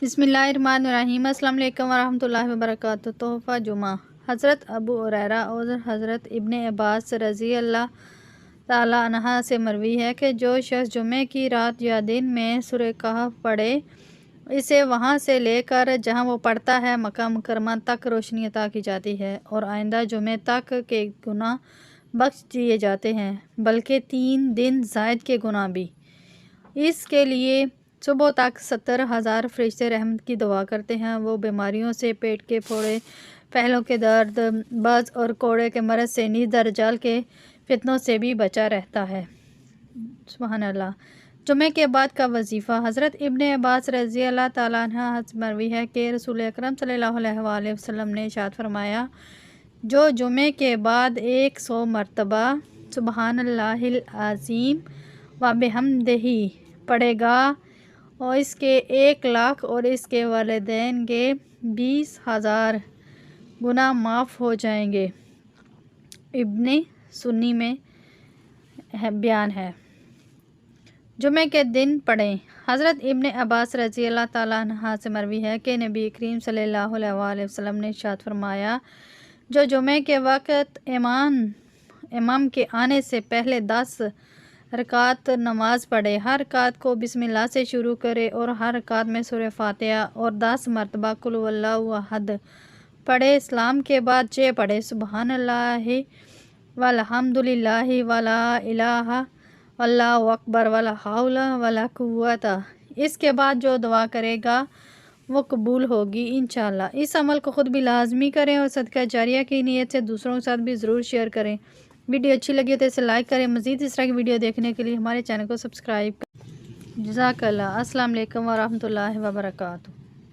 बिस्मिल्लाहिर्रहमानिर्रहीम। अस्सलाम वालेकुम वरहमतुल्लाहि वबरकातुहू। तोहफ़ा जुमा। हज़रत अबू हुरैरा और हज़रत इब्ने अब्बास रज़ी अल्लाह ताला अन्हा से मरवी है कि जो शख्स जुमे की रात या दिन में सूरह कहफ पढ़े, इसे वहाँ से लेकर जहाँ वो पढ़ता है मक्का मुकर्रमा तक रोशनी अता की जाती है और आइंदा जुमे तक के गुनाह बख्श दिए जाते हैं, बल्कि 3 दिन ज़ायद के गुनाह भी। इसके लिए सुबह तक 70,000 फरिश्ते रहमत की दुआ करते हैं। वो बीमारियों से, पेट के फोड़े, पहलों के दर्द, बज़ और कोड़े के मरज़ से, नीज़ दज्जाल के फितनों से भी बचा रहता है। सुभान अल्लाह। जुमे के बाद का वजीफ़ा। हज़रत इब्ने अब्बास रज़ी अल्लाह ताला अन्हा से मरवी है कि रसूल अकरम सल्लल्लाहु अलैहि वसल्लम ने इरशाद फरमाया, जो जुमे के बाद 100 मरतबा सुबहानल्लाहिल अज़ीम व बिहम्दिही पढ़ेगा और इसके 1 लाख और इसके वालिदैन के 20,000 गुनाह माफ़ हो जाएंगे। इब्ने सुन्नी में बयान है। जुमे के दिन पढ़ें। हज़रत इब्ने अब्बास रज़ी अल्लाह ताला अन्हा से मरवी है कि नबी करीम सल्लल्लाहु अलैहि वसल्लम ने इरशाद फरमाया, जो जुमे के वक़्त इमाम के आने से पहले 10 रकात नमाज पढ़े, हर रकात को बिस्मिल्लाह से शुरू करे और हर रकात में सूरह फातिहा और 10 मरतबा कुल हुवल्लाहु अहद पढ़े। इस्लाम के बाद 6 पढ़े, सुबहानल्लाहि वल्हम्दुलिल्लाहि वला इलाहा वल्लाहु अकबर वला हौला वला कुव्वता। इसके बाद जो दुआ करेगा वो कबूल होगी इंशाअल्लाह। इस अमल को ख़ुद भी लाजमी करें और सदका जारिया की नीयत से दूसरों के साथ भी ज़रूर शेयर करें। वीडियो अच्छी लगी तो इसे लाइक करें। मज़ीद इस तरह की वीडियो देखने के लिए हमारे चैनल को सब्सक्राइब करें। जज़ाकल्लाह। अस्सलाम वालेकुम वरहमतुल्लाहि वबरकातुहू।